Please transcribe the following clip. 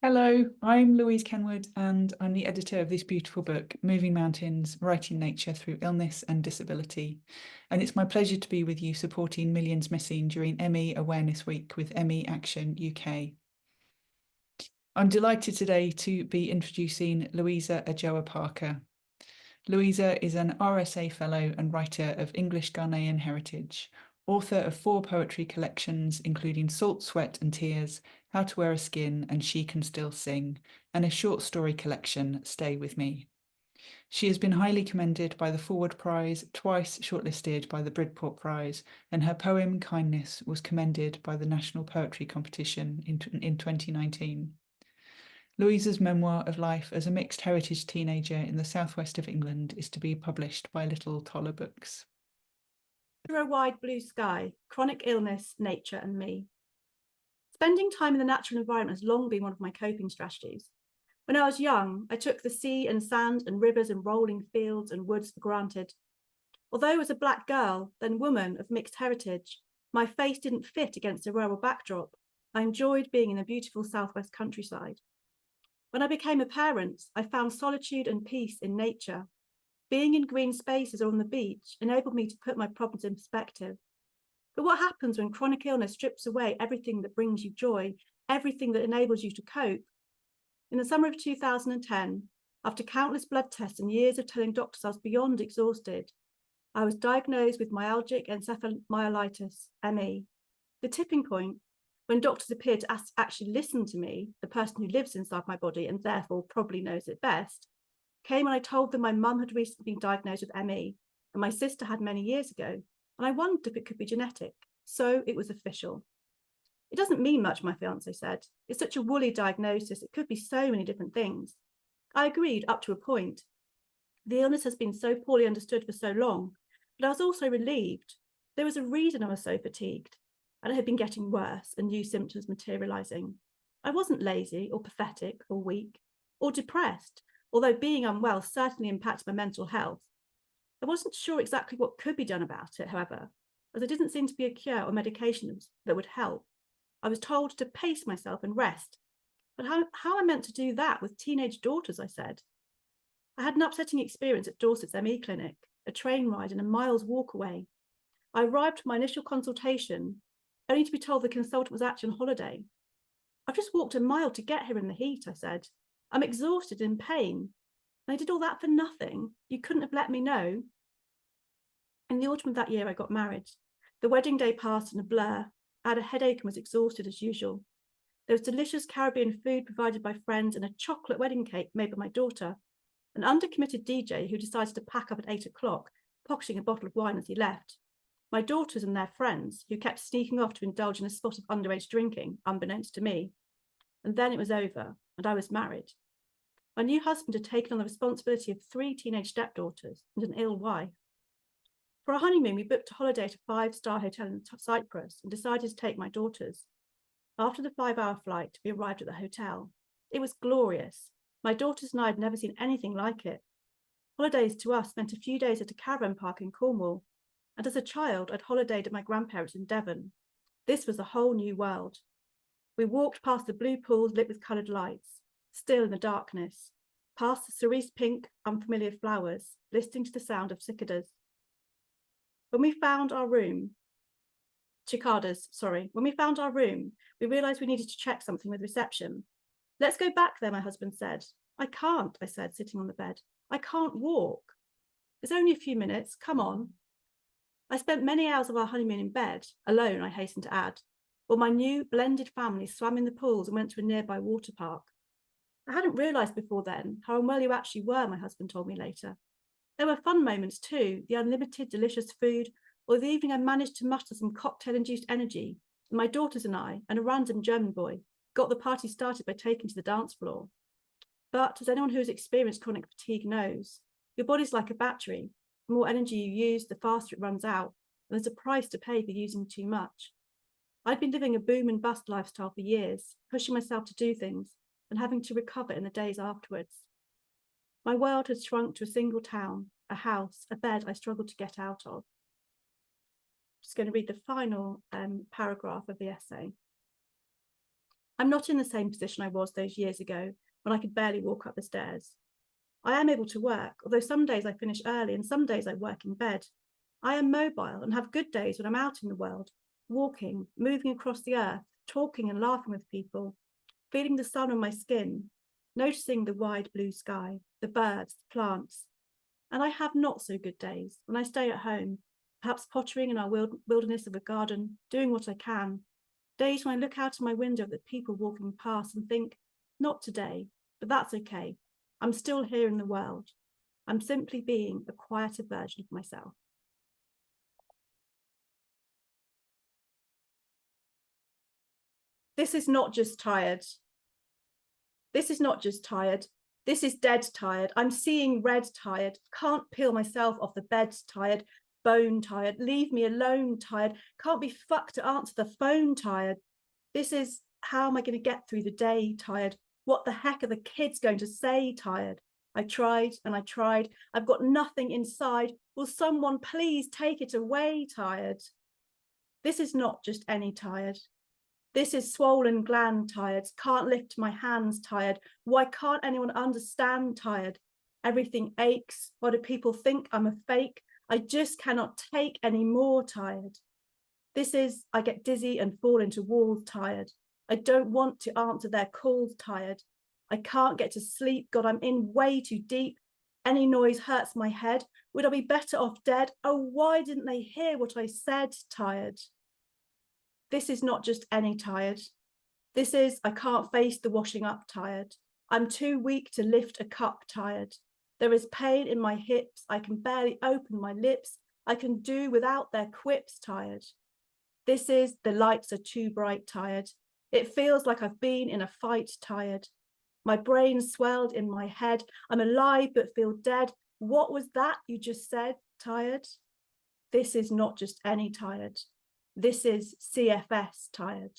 Hello, I'm Louise Kenwood, and I'm the editor of this beautiful book, Moving Mountains, Writing Nature Through Illness and Disability. And it's my pleasure to be with you supporting Millions Missing during ME Awareness Week with ME Action UK. I'm delighted today to be introducing Louisa Adjoa Parker. Louisa is an RSA Fellow and writer of English Ghanaian heritage, author of 4 poetry collections, including Salt, Sweat and Tears, How to Wear a Skin, and She Can Still Sing, and a short story collection, Stay With Me. She has been highly commended by the Forward Prize, twice shortlisted by the Bridport Prize, and her poem Kindness was commended by the National Poetry Competition in 2019. Louisa's memoir of life as a mixed heritage teenager in the southwest of England is to be published by Little Toller Books. Under a wide blue sky, chronic illness, nature, and me. Spending time in the natural environment has long been one of my coping strategies. When I was young, I took the sea and sand and rivers and rolling fields and woods for granted. Although as a black girl, then woman of mixed heritage, my face didn't fit against a rural backdrop. I enjoyed being in the beautiful southwest countryside. When I became a parent, I found solitude and peace in nature. Being in green spaces or on the beach enabled me to put my problems in perspective. But what happens when chronic illness strips away everything that brings you joy, everything that enables you to cope? In the summer of 2010, after countless blood tests and years of telling doctors I was beyond exhausted, I was diagnosed with myalgic encephalomyelitis, ME. The tipping point, when doctors appeared to actually listen to me, the person who lives inside my body and therefore probably knows it best, came when I told them my mum had recently been diagnosed with ME and my sister had many years ago, and I wondered if it could be genetic. So it was official. It doesn't mean much, my fiance said. It's such a woolly diagnosis. It could be so many different things. I agreed up to a point. The illness has been so poorly understood for so long, but I was also relieved. There was a reason I was so fatigued, and it had been getting worse and new symptoms materializing. I wasn't lazy or pathetic or weak or depressed, although being unwell certainly impacted my mental health. I wasn't sure exactly what could be done about it, however, as there didn't seem to be a cure or medications that would help. I was told to pace myself and rest. But how I meant to do that with teenage daughters, I said. I had an upsetting experience at Dorset's ME clinic, a train ride and a mile's walk away. I arrived for my initial consultation, only to be told the consultant was actually on holiday. I've just walked a mile to get here in the heat, I said. I'm exhausted and in pain. And I did all that for nothing. You couldn't have let me know. In the autumn of that year, I got married. The wedding day passed in a blur. I had a headache and was exhausted as usual. There was delicious Caribbean food provided by friends and a chocolate wedding cake made by my daughter. An undercommitted DJ who decided to pack up at 8 o'clock, pocketing a bottle of wine as he left. My daughters and their friends, who kept sneaking off to indulge in a spot of underage drinking, unbeknownst to me. And then it was over, and I was married. My new husband had taken on the responsibility of 3 teenage stepdaughters and an ill wife. For our honeymoon, we booked a holiday at a 5-star hotel in Cyprus and decided to take my daughters. After the 5-hour flight, we arrived at the hotel. It was glorious. My daughters and I had never seen anything like it. Holidays to us meant a few days at a caravan park in Cornwall, and as a child, I'd holidayed at my grandparents in Devon. This was a whole new world. We walked past the blue pools lit with coloured lights, still in the darkness, past the cerise pink, unfamiliar flowers, listening to the sound of cicadas. When we found our room, we realised we needed to check something with reception. Let's go back there, my husband said. I can't, I said, sitting on the bed. I can't walk. It's only a few minutes, come on. I spent many hours of our honeymoon in bed, alone, I hasten to add, while my new blended family swam in the pools and went to a nearby water park. I hadn't realised before then how unwell you actually were, my husband told me later. There were fun moments too, the unlimited delicious food, or the evening I managed to muster some cocktail-induced energy, and my daughters and I, and a random German boy, got the party started by taking to the dance floor. But as anyone who has experienced chronic fatigue knows, your body's like a battery. The more energy you use, the faster it runs out, and there's a price to pay for using too much. I'd been living a boom and bust lifestyle for years, pushing myself to do things and having to recover in the days afterwards. My world had shrunk to a single town, a house, a bed I struggled to get out of. I'm just going to read the final paragraph of the essay. I'm not in the same position I was those years ago when I could barely walk up the stairs. I am able to work, although some days I finish early and some days I work in bed. I am mobile and have good days when I'm out in the world, walking, moving across the earth, talking and laughing with people, feeling the sun on my skin, noticing the wide blue sky, the birds, the plants. And I have not so good days when I stay at home, perhaps pottering in our wilderness of a garden, doing what I can. Days when I look out of my window at the people walking past and think, not today, but that's okay. I'm still here in the world. I'm simply being a quieter version of myself. This is not just tired. This is not just tired. This is dead tired. I'm seeing red tired. Can't peel myself off the bed tired. Bone tired. Leave me alone tired. Can't be fucked to answer the phone tired. This is how am I going to get through the day tired? What the heck are the kids going to say tired? I tried and I tried. I've got nothing inside. Will someone please take it away tired? This is not just any tired. This is swollen gland tired, can't lift my hands tired. Why can't anyone understand tired? Everything aches. Why do people think I'm a fake? I just cannot take any more tired. This is, I get dizzy and fall into walls tired. I don't want to answer their calls tired. I can't get to sleep. God, I'm in way too deep. Any noise hurts my head. Would I be better off dead? Oh, why didn't they hear what I said tired? This is not just any tired. This is, I can't face the washing up tired. I'm too weak to lift a cup tired. There is pain in my hips. I can barely open my lips. I can do without their quips tired. This is, the lights are too bright tired. It feels like I've been in a fight tired. My brain swelled in my head. I'm alive but feel dead. What was that you just said, tired? This is not just any tired. This is CFS tired.